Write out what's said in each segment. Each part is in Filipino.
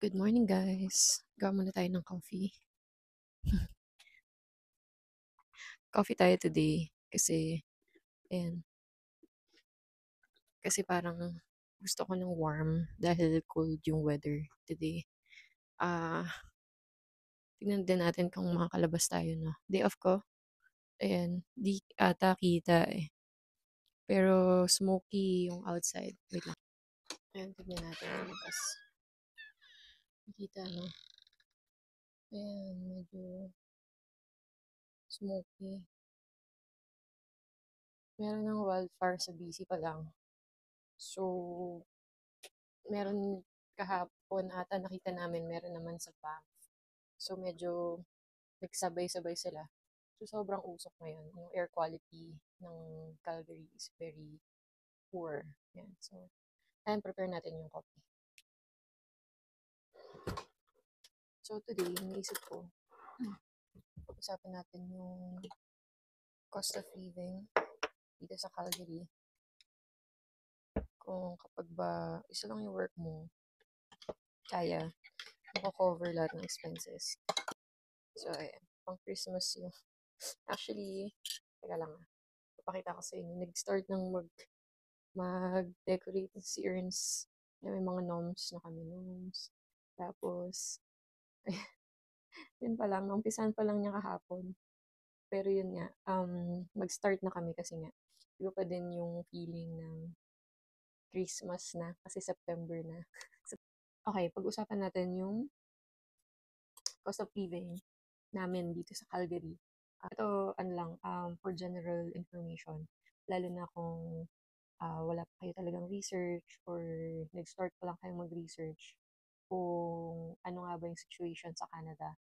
Good morning, guys. Gawa muna tayo ng coffee. Coffee tayo today kasi, ayan, kasi parang gusto ko ng warm dahil cold yung weather today. Ah, tingnan din natin kung makakalabas tayo, no? Day off ko, ayan, di ata kita eh. Pero smoky yung outside. Wait lang. Ayan, tignan natin yung labas. Kita, no? Ayan, medyo smoky. Meron ng wildfire sa BC pa lang. So, meron kahapon ata nakita namin meron naman sa bank. So medyo nagsabay-sabay sila. So sobrang usok ngayon. Yung air quality ng Calgary is very poor. Yan. So, ayan, prepare natin yung coffee. So today, naisip ko, pag-usapan natin yung cost of living dito sa Calgary. Kung kapag ba isa lang yung work mo, kaya mako-cover lahat ng expenses. So, ayan. Pang Christmas yung actually, teka lang papakita ko sa inyo. Nag-start ng mag-decorate si Ernst. May mga gnomes na kami gnomes. Tapos, yun pa lang, umpisahan pa lang niya kahapon. Pero yun nga, mag-start na kami kasi nga, iba pa din yung feeling ng Christmas na kasi September na. Okay, pag-usapan natin yung cost of living namin dito sa Calgary. Ito, ano lang, for general information, lalo na kung wala pa kayo talagang research or nag-start pa lang kayong mag-research kung ano nga ba yung situation sa Canada.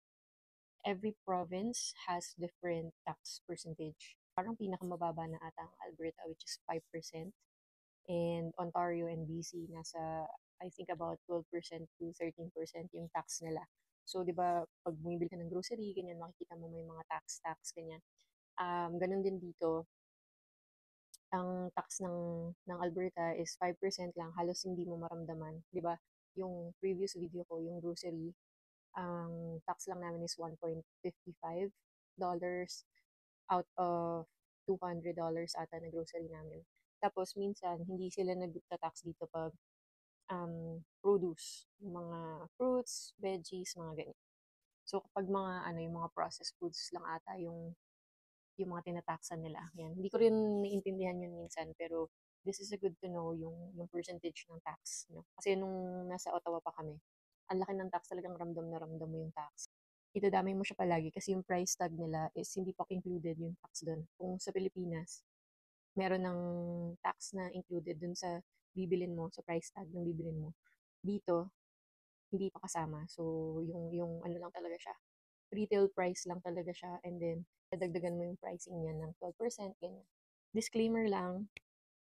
Every province has different tax percentage. Parang pinakamababa na ata ang Alberta, which is 5%. And Ontario and BC, nasa, I think, about 12% to 13% yung tax nila. So, di ba, pag bumibili ka ng grocery, ganyan, makikita mo may mga tax, ganyan. Ganun din dito, ang tax ng Alberta is 5% lang, halos hindi mo maramdaman, 'di ba? Yung previous video ko, yung grocery, ang tax lang namin is $1.55 out of $200 ata na grocery namin. Tapos minsan hindi sila nagta-tax dito pag produce, yung mga fruits, veggies, mga ganyan. So kapag mga ano, yung mga processed foods lang ata yung mga tinataksan nila. Yan. Hindi ko rin naiintindihan yun minsan, pero this is a good to know yung percentage ng tax. No? Kasi nung nasa Ottawa pa kami, ang laki ng tax, talagang ramdam na ramdam mo yung tax. Itadamay mo siya palagi kasi yung price tag nila is hindi pa included yung tax doon. Kung sa Pilipinas, meron ng tax na included dun sa bibilin mo, sa price tag ng bibilin mo. Dito, hindi pa kasama. So, yung ano lang talaga siya, retail price lang talaga siya, and then dadagdagan mo yung pricing niya ng 12%, ganyan. Disclaimer lang,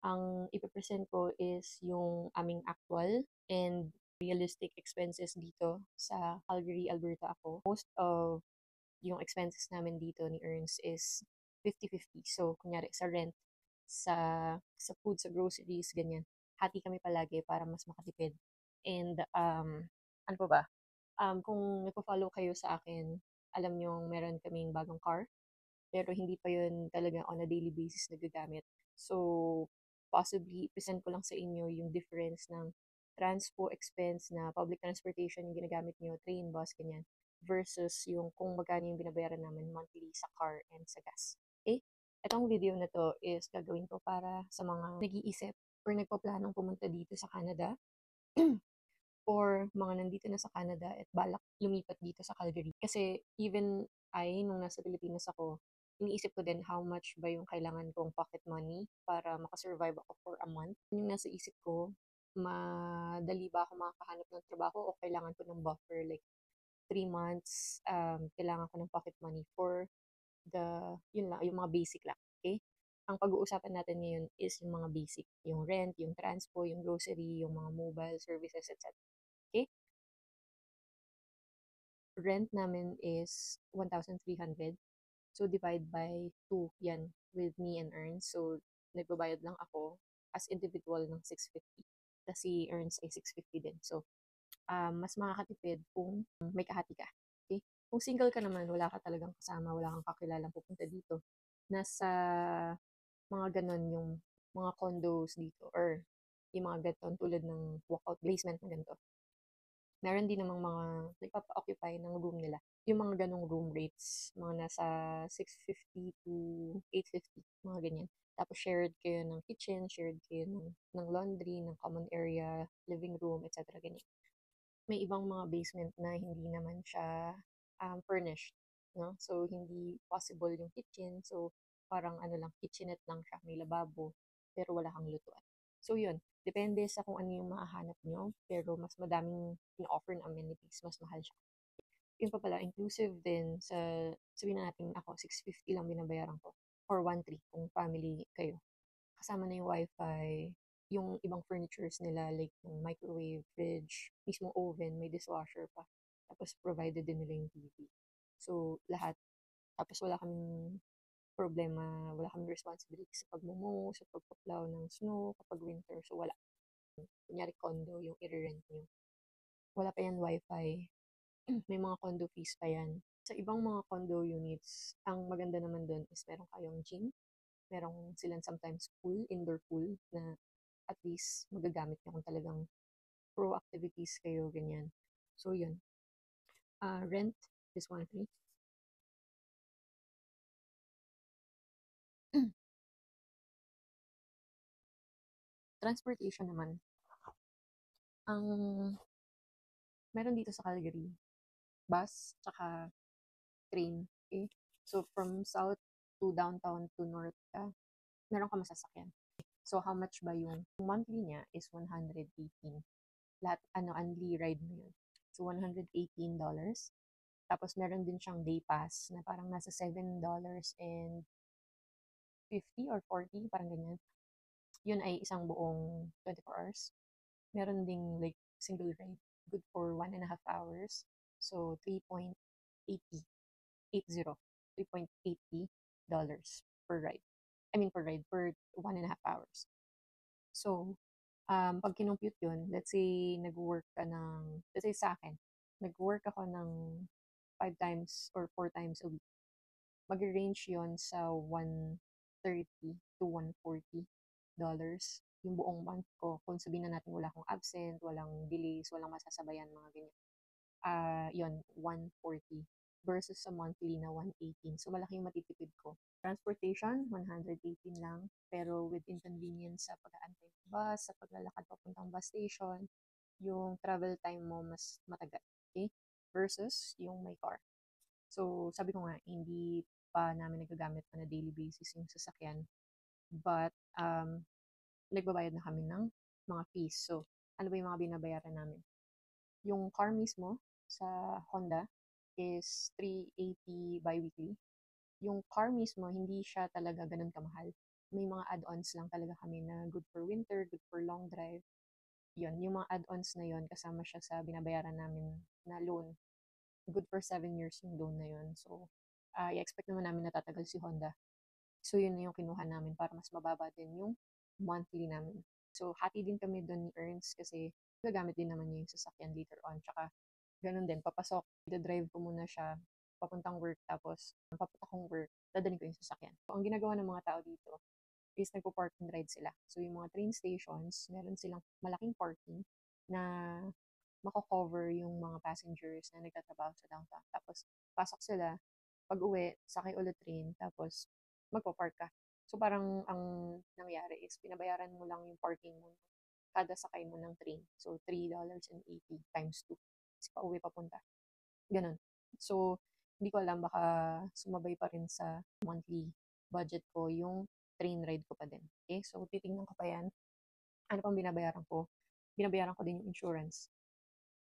ang ipipresent ko is yung aming actual and realistic expenses dito sa Calgary, Alberta ako. Most of yung expenses namin dito ni Ernst is 50-50. So, kunyari sa rent, sa, sa food, sa groceries, ganyan. Hati kami palagi para mas makatipid. And, ano pa ba? Kung nagpo-follow kayo sa akin, alam nyo meron kaming bagong car, pero hindi pa yun talaga on a daily basis nagagamit. So, possibly, present ko lang sa inyo yung difference ng transpo expense na public transportation yung ginagamit nyo, train, bus, ganyan, versus yung kung magkano yung binabayaran namin monthly sa car and sa gas. Okay? Itong video na to is gagawin ko para sa mga nag-iisip or nagpaplanong pumunta dito sa Canada or mga nandito na sa Canada at balak lumipat dito sa Calgary. Kasi even nung nasa Pilipinas ako, iniisip ko din how much ba yung kailangan kong pocket money para makasurvive ako for a month. Yung nasa isip ko, madali ba ako makakahanap ng trabaho o kailangan ko ng buffer like 3 months, kailangan ko ng pocket money for yun lang, yung mga basic lang. Okay? Ang pag-uusapan natin ngayon is yung mga basic, yung rent, yung transpo, yung grocery, yung mga mobile services, etc. Okay? Rent namin is 1,300. So, divide by 2 yan with me and Ernst. So, nagbabayad lang ako as individual ng 650. Tapos si Ernst ay 650 din. So, mas makakatipid kung may kahati ka. Okay? Kung single ka naman, wala ka talagang kasama, wala kang kakilalang pupunta dito, nasa mga ganon yung mga condos dito or yung mga ganon tulad ng walkout basement na ganito. Meron din namang mga nagpapa-occupy ng room nila. Yung mga ganong room rates, mga nasa 650 to 850, mga ganyan. Tapos shared kayo ng kitchen, shared kayo ng laundry, ng common area, living room, etc. Ganyan. May ibang mga basement na hindi naman siya furnished. No? So, hindi possible yung kitchen. So, parang ano lang, kitchenette lang siya. May lababo, pero wala kang lutuan. So, yun. Depende sa kung ano yung mahahanap nyo. Pero mas madaming in-offer na amenities. Mas mahal siya. Yun pa pala, inclusive din sa, sabihin na natin ako, 650 lang binabayaran ko. Or 1,300 kung family kayo. Kasama na yung wifi, yung ibang furnitures nila like yung microwave, fridge, mismo oven, may dishwasher pa. Tapos provided din nila yung TV. So, lahat. Tapos wala kaming problema, wala kaming responsibility sa pagmumo, sa pagpaplaw ng snow kapag winter. So, wala. Kunyari condo yung i-rent nyo. Wala pa yan wifi. May mga condo fees pa yan. Sa ibang mga condo units, ang maganda naman doon is meron kayong gym, merong silang sometimes pool, indoor pool, na at least magagamit nyo kung talagang pro activities kayo, ganyan. So, yun. Rent is one thing. Transportation naman. Ang meron dito sa Calgary, bus, tsaka train. Okay? So, from south to downtown to north ka, meron ka masasakyan. So, how much ba yung monthly niya is 118. Lahat, only ride mo yun. So, $118. Tapos, meron din siyang day pass na parang nasa $7.50 or 40, parang ganyan. Yun ay isang buong 24 hours. Meron ding like single ride, good for 1.5 hours. So, 3.80, 80, $3.80 per ride. I mean, per ride, per 1.5 hours. So, pag kinumpute yun, let's say, let's say sa akin, nag-work ako ng 5 times or 4 times a week. Mag-range yon sa 130 to 140 dollars yung buong month ko. Kung sabihin na natin wala akong absent, walang delays, walang masasabayan, mga ganyan. Yun, 140 versus sa monthly na 118. So, malaki yung matitipid ko. Transportation, 118 lang. Pero with inconvenience sa pag-aantay ng bus, sa paglalakad papuntang bus station, yung travel time mo mas matagal. Okay? Versus yung may car. So, sabi ko nga, hindi pa namin nagagamit on a daily basis yung sasakyan. But, nagbabayad na kami ng mga fees. So, ano ba yung mga binabayaran namin? Yung car mismo sa Honda is $380 bi-weekly. Yung car mismo, hindi siya talaga ganun kamahal. May mga add-ons lang talaga kami na good for winter, good for long drive. Yun, yung mga add-ons na yun, kasama siya sa binabayaran namin na loan. Good for 7 years yung loan na yun. So, i-expect naman namin natatagal si Honda. So, yun na yung kinuha namin para mas mababa din yung monthly namin. So, hati din kami doon ni Earns kasi gagamit din naman niya yung sasakyan later on. Tsaka, ganun din, papasok, drive ko muna siya, papuntang work, tapos papunta kong work, dadalhin ko yung sasakyan. So, ang ginagawa ng mga tao dito is nagpo-park and ride sila. So, yung mga train stations, meron silang malaking parking na mako-cover yung mga passengers na nagtatrabaho sa downtown. Tapos, pasok sila, pag-uwi, sakay ulit train, tapos magpo-park ka. So, parang ang nangyari is pinabayaran mo lang yung parking mo kada sakay mo ng train. So, $3.80 times 2. Kasi pauwi papunta. Ganun. So, hindi ko alam, baka sumabay pa rin sa monthly budget ko yung train ride ko pa din. Okay? So, titingnan ko pa yan. Ano pang binabayaran ko? Binabayaran ko din yung insurance.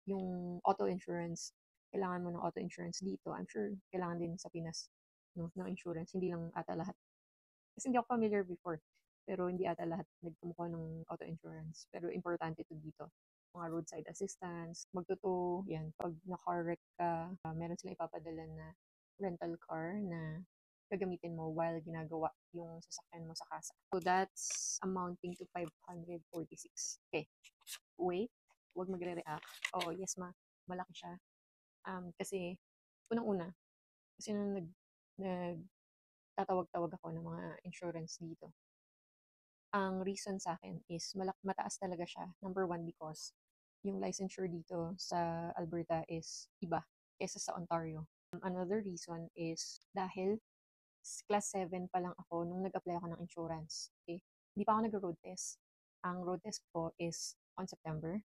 Yung auto insurance. Kailangan mo ng auto insurance dito. I'm sure kailangan din sa Pinas, no, ng insurance. Hindi lang ata lahat. Kasi hindi ako familiar before. Pero hindi ata lahat nagkumukuha ng auto insurance. Pero importante ito dito. Mga roadside assistance, magtuto, yan. Pag na-car wreck ka, meron silang ipapadala na rental car na gagamitin mo while ginagawa yung sasakyan mo sa casa. So that's amounting to 546. Okay. Wait. huwag magre-react. Oo, yes malaki siya. Kasi unang-una, kasi nung nagtatawag-tawag ako ng mga insurance dito, ang reason sa akin is mataas talaga siya. Number one, because yung licensure dito sa Alberta is iba kaysa sa Ontario. Another reason is dahil class 7 pa lang ako nung nag-apply ako ng insurance. Okay? Hindi pa ako nag-road test. Ang road test ko is on September.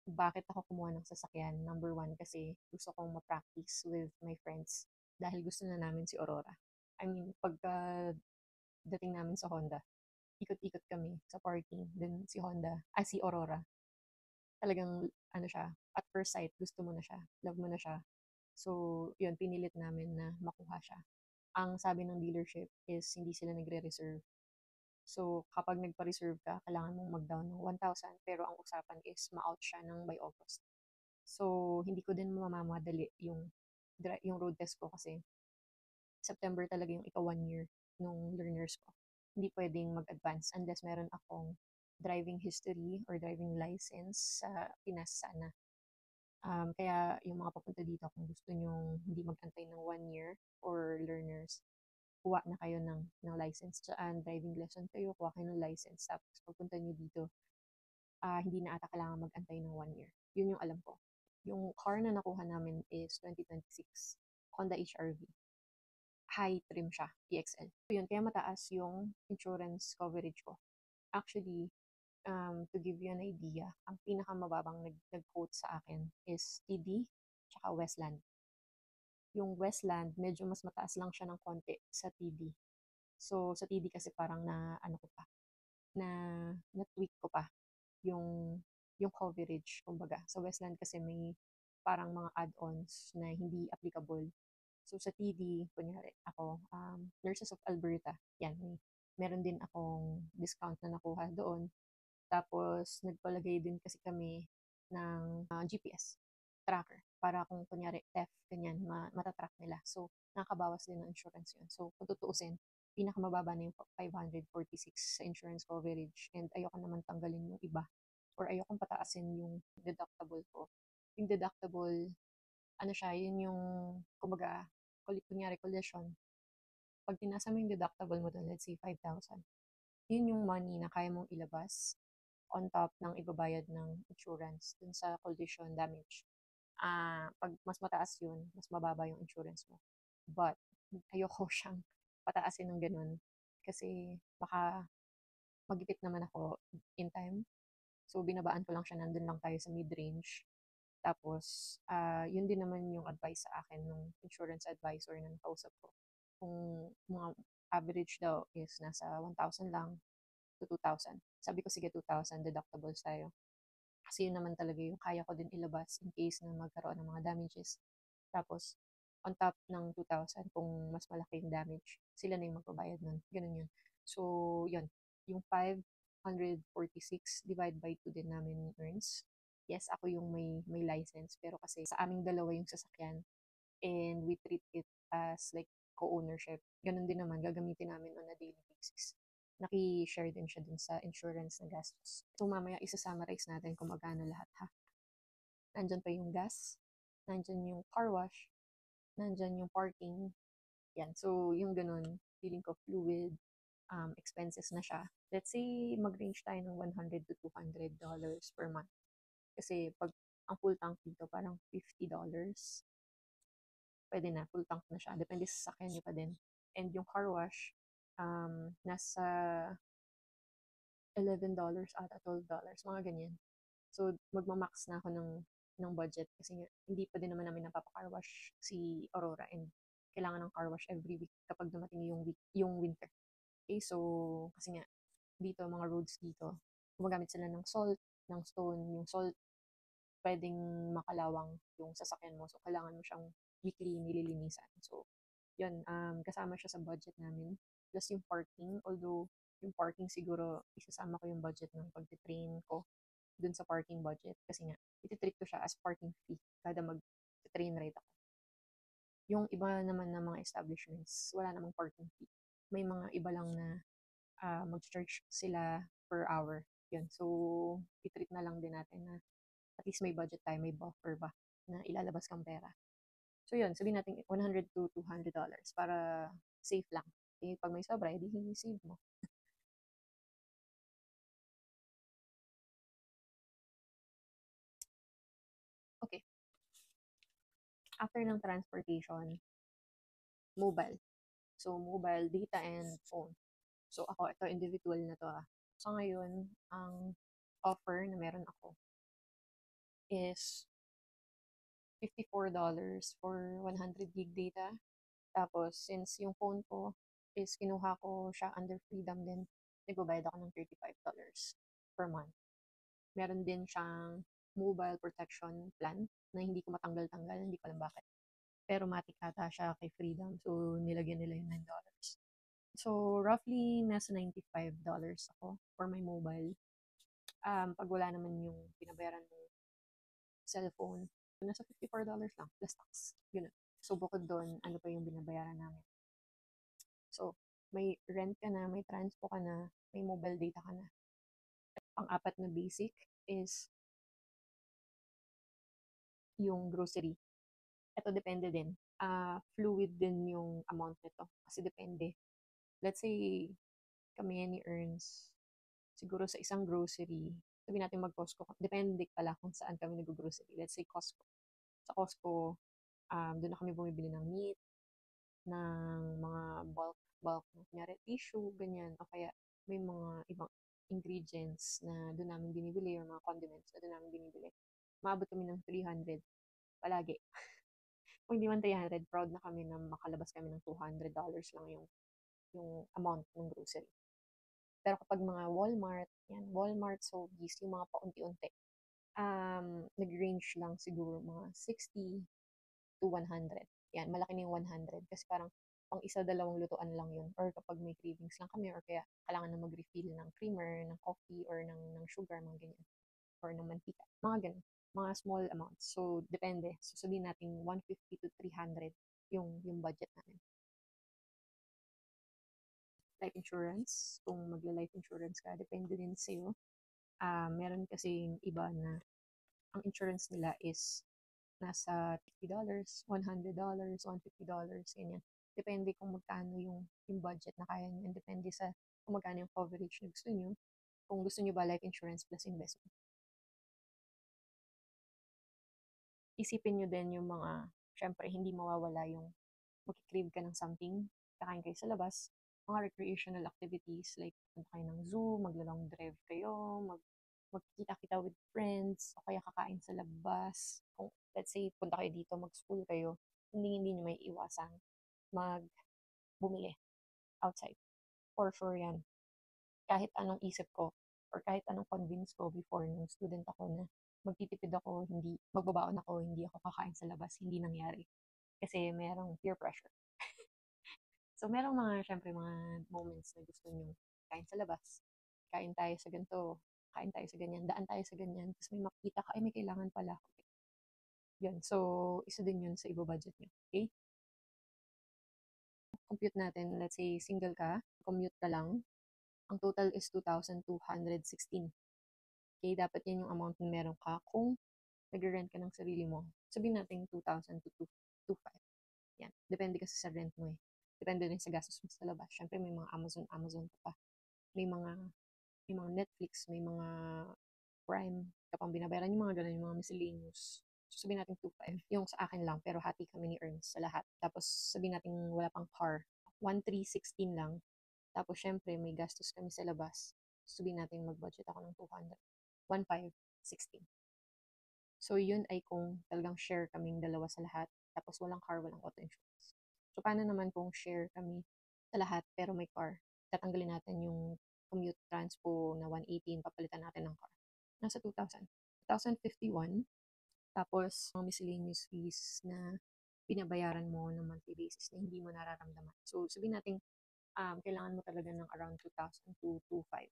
Bakit ako kumuha ng sasakyan? Number one, kasi gusto kong ma-practice with my friends dahil gusto na namin si Aurora. I mean, pagka dating namin sa Honda, ikot-ikot kami sa parking. Then si Aurora, talagang ano siya, at first sight, gusto mo na siya, love mo na siya. So, yun, pinilit namin na makuha siya. Ang sabi ng dealership is hindi sila nagre-reserve. So, kapag nagpa-reserve ka, kailangan mong mag-down ng 1,000 pero ang usapan is ma-out siya ng by August. So, hindi ko din mamamadali yung road test ko kasi September talaga yung ika 1 year nung learners ko. Hindi pwedeng mag-advance unless meron akong driving history or driving license sa Pinas sana. Kaya yung mga papunta dito, kung gusto nyo hindi mag-antay ng 1 year for learners, kuha na kayo ng license. Driving lesson kayo, kuha kayo ng license. Tapos pagpunta nyo dito, hindi na ata kailangan mag-antay ng 1 year. Yun yung alam ko. Yung car na nakuha namin is 2026, Honda HRV. High trim siya, EXL. So yun, kaya mataas yung insurance coverage ko. Actually, to give you an idea, ang pinakamababang nag-quote sa akin is TD tsaka Westland. Yung Westland, medyo mas mataas lang siya ng konti sa TD. So, sa TD kasi parang ano ko pa, na, na-tweak ko pa yung, yung coverage, kumbaga. Sa Westland kasi may parang mga add-ons na hindi applicable. So, sa TD, kunyari, ako, Nurses of Alberta, yan, meron din akong discount na nakuha doon. Tapos, nagpalagay din kasi kami ng GPS tracker para kung kunyari theft, ganyan, matatrack nila. So, nakakabawas din ng insurance yun. So, kung tutuusin, pinakamababa na yung 546 sa insurance coverage and ayoko naman tanggalin yung iba or ayokong pataasin yung deductible ko. Yung deductible, ano siya, yun yung, kumbaga, kunyari collision, pag tinasa mo yung deductible mo doon, let's say 5,000, yun yung money na kaya mong ilabas on top ng ibabayad ng insurance dun sa collision damage. Pag mas mataas yun, mas mababa yung insurance mo. But, ayoko siyang pataasin ng ganun kasi baka magipit naman ako in time. So, binabaan ko lang siya, nandun lang tayo sa mid-range. Tapos, yun din naman yung advice sa akin ng insurance advisor na nakausap ko. Kung mga average daw is nasa 1,000 lang to 2,000. Sabi ko, sige, 2,000 deductibles tayo. Kasi yun naman talaga yung kaya ko din ilabas in case na magkaroon ng mga damages. Tapos, on top ng 2,000, kung mas malaki yung damage, sila na yung magbabayad nun. Ganun yun. So, yun. Yung 546 divide by 2 din namin earns. Yes, ako yung may license. Pero kasi sa aming dalawa yung sasakyan and we treat it as like co-ownership. Ganun din naman, gagamitin namin on a daily basis. Naki-share din siya dun sa insurance na gastos. So mamaya isa-summarize natin kung magkano lahat ha. Nandyan pa yung gas, nandyan yung car wash, nandyan yung parking. Yan, so yung ganun, feeling ko fluid, expenses na siya. Let's say mag-range tayo ng $100 to $200 per month. Kasi pag ang full tank dito parang $50, pwede na, full tank na siya. Depende sa sasakyan niyo pa din. And yung car wash, nasa $11 ata, $12, mga ganyan. So, magmamax na ako ng budget kasi nga, hindi pa din naman namin napapa-car wash si Aurora and kailangan ng car wash every week kapag dumating yung winter. Okay, so, kasi nga, dito, mga roads dito, gumagamit sila ng salt, ng stone. Yung salt, pwedeng makalawang yung sasakyan mo. So, kailangan mo siyang weekly nililinisan. So, yun, kasama siya sa budget namin. Plus yung parking, although yung parking siguro, isasama ko yung budget ng pag-train ko dun sa parking budget. Kasi nga, ititreat ko siya as parking fee kada mag-train ride ako. Yung iba naman ng mga establishments, wala namang parking fee. May mga iba lang na mag-charge sila per hour. Yun. So, itreat na lang din natin na at least may budget tayo, may buffer ba na ilalabas kang pera. So yun, sabihin natin $100 to $200 para safe lang. Eh, pag may sobra, edi save mo. Okay. After ng transportation, mobile. So, mobile, data, and phone. So, ako, ito, individual na to ah. So, ngayon, ang offer na meron ako is $54 for 100 gig data. Tapos, since yung phone ko is kinuha ko siya under Freedom din, nagbabayad ako ng $35 per month. Meron din siyang mobile protection plan na hindi ko matanggal-tanggal, hindi ko alam bakit. Pero matik ata siya kay Freedom, so nilagyan nila yung $9. So, roughly, nasa $95 ako for my mobile. Pag wala naman yung binabayaran mo cellphone, nasa $54 lang, plus tax. Yun. So, bukod doon, ano pa yung binabayaran namin? So, may rent ka na, may transpo ka na, may mobile data ka na. Ang apat na basic is yung grocery. Ito depende din. Fluid din yung amount nito. Kasi depende. Let's say, kami ni Earns, siguro sa isang grocery, sabi natin mag-Costco. Depende pala kung saan kami nag-grocery. Let's say Costco. Sa Costco, doon na kami bumibili ng meat, ng mga bulk na kunyari tissue, ganyan. O kaya may mga ibang ingredients na doon namin binibili or mga condiments na doon namin binibili. Maabot kami ng 300 palagi. Kung hindi man 300, proud na kami na makalabas kami ng $200 lang yung amount ng grocery. Pero kapag mga Walmart, yan, Walmart, Sobeys, yung mga paunti-unti, nag-range lang siguro mga 60 to 100. Yan, malaki na yung 100 kasi parang pang isa dalawang lutuan lang yun. Or kapag may cravings lang kami or kaya kailangan na mag-refill ng creamer, ng coffee, or ng sugar, mga ganyan. Or ng mantika. Mga ganun. Mga small amounts. So, depende. So, sabihin natin 150 to 300 yung budget namin. Life insurance, kung magla-life insurance ka, depende din sa'yo. Meron kasi iba na ang insurance nila is nasa $50, $100, $150, ganyan. Depende kung magkano yung budget na kaya nyo. And depende sa kung magkano yung coverage na gusto nyo. Kung gusto nyo ba life insurance plus investment. Isipin nyo din yung mga, syempre, hindi mawawala yung mag-crave ka ng something, kakain kayo sa labas, mga recreational activities like punta kayo ng zoo, magla-long drive kayo, magkikita-kita with friends, o kaya kakain sa labas. Kung, let's say, punta kayo dito, mag-school kayo, hindi nyo may iwasan bumili outside. For sure yan. Kahit anong isip ko, or kahit anong convince ko before nung student ako na magtitipid ako, hindi, magbabaon ako, hindi ako kakain sa labas, hindi nangyari. Kasi merong peer pressure. So, merong mga, syempre, mga moments na gusto nyo kain sa labas. Kain tayo sa ganito, kain tayo sa ganyan, daan tayo sa ganyan, tapos may makita ka, ay may kailangan pala. Yun. So, isa din yun sa iba-budget nyo. Okay? Compute natin, let's say, single ka, commute ka lang, ang total is 2,216. Okay? Dapat yan yung amount na meron ka kung nag-rent ka ng sarili mo. Sabihin natin 2,000 to 2,500. Yan. Depende kasi sa rent mo eh. Depende din sa gastos mo sa labas. Siyempre, may mga Amazon ka pa. May mga, may mga Netflix, may mga Prime ka pang binabayaran, yung mga ganun, yung mga miscellaneous. So, sabihin natin 2,500. Yung sa akin lang, pero hati kami ni Earns sa lahat. Tapos, sabihin natin wala pang car. 1,316 lang. Tapos, syempre, may gastos kami sa labas. Sabihin natin mag-budget ako ng 200. 1,516. So, yun ay kung talagang share kaming dalawa sa lahat. Tapos, walang car, walang auto insurance. So, paano naman kung share kami sa lahat pero may car? Tatanggalin natin yung commute transpo na 118, papalitan natin ng car. Nasa 2,000. 2,051. Tapos, mga miscellaneous fees na binabayaran mo ng monthly basis na hindi mo nararamdaman. So, sabihin natin, kailangan mo talaga ng around 2,000 to 2,500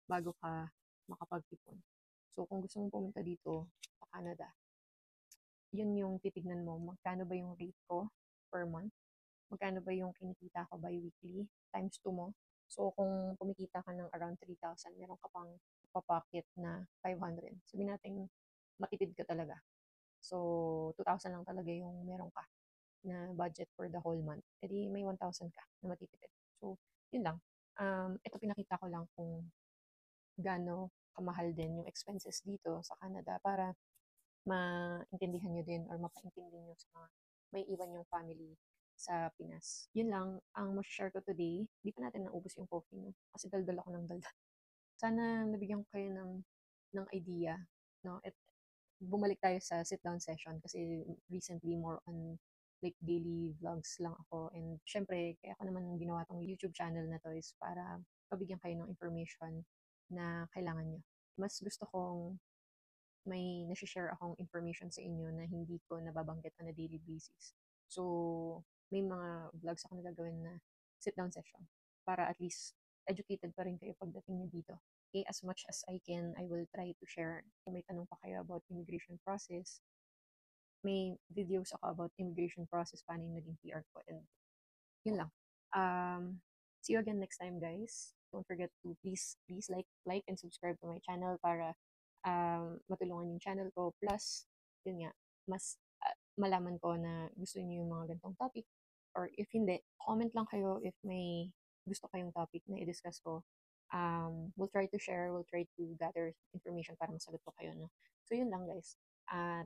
bago ka makapag-ipon. So, kung gusto mong pumunta dito sa Canada, yun yung titignan mo, magkano ba yung rate ko per month, magkano ba yung kinikita ko bi-weekly, times 2 mo. So, kung kumikita ka ng around 3,000, meron ka pang papacket na 500. Sabihin natin, matipid ka talaga. So, 2,000 lang talaga yung meron ka na budget for the whole month. E di may 1,000 ka na matitipid. So, yun lang. Ito pinakita ko lang kung gaano kamahal din yung expenses dito sa Canada para maintindihan nyo din or mapaintindi nyo sa mga may iwan yung family sa Pinas. Yun lang ang share ko today. Di pa natin naubos yung coffee, no? Kasi daldal ako ng daldal. Sana nabigyan ko kayo ng idea, no? At bumalik tayo sa sit-down session kasi recently more on like daily vlogs lang ako. And syempre, kaya ako naman ginawa tong YouTube channel na to is para pabigyan kayo ng information na kailangan nyo. Mas gusto kong may nasi-share akong information sa inyo na hindi ko nababanggit on a daily basis. So, may mga vlogs ako na gagawin na sit-down session para at least educated pa rin kayo pagdating nyo dito. Okay, as much as I can, I will try to share. Kung may tanong pa kayo about immigration process, may videos ako about immigration process, paano yung naging PR ko, and yun lang. See you again next time, guys. Don't forget to please like and subscribe to my channel para matulungan yung channel ko. Plus, yun nga, mas malaman ko na gusto niyo yung mga gantong topic. Or if hindi, comment lang kayo if may gusto kayong topic na i-discuss ko. We'll try to share, we'll try to gather information para masagot ko kayo. No? So, yun lang, guys.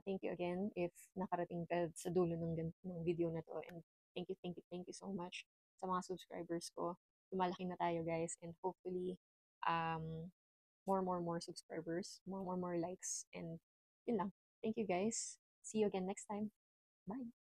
Thank you again if nakarating ka sa dulo ng video na to. And thank you so much sa mga subscribers ko. Lumalaki na tayo, guys. And hopefully, um, more subscribers, more likes. And yun lang. Thank you, guys. See you again next time. Bye.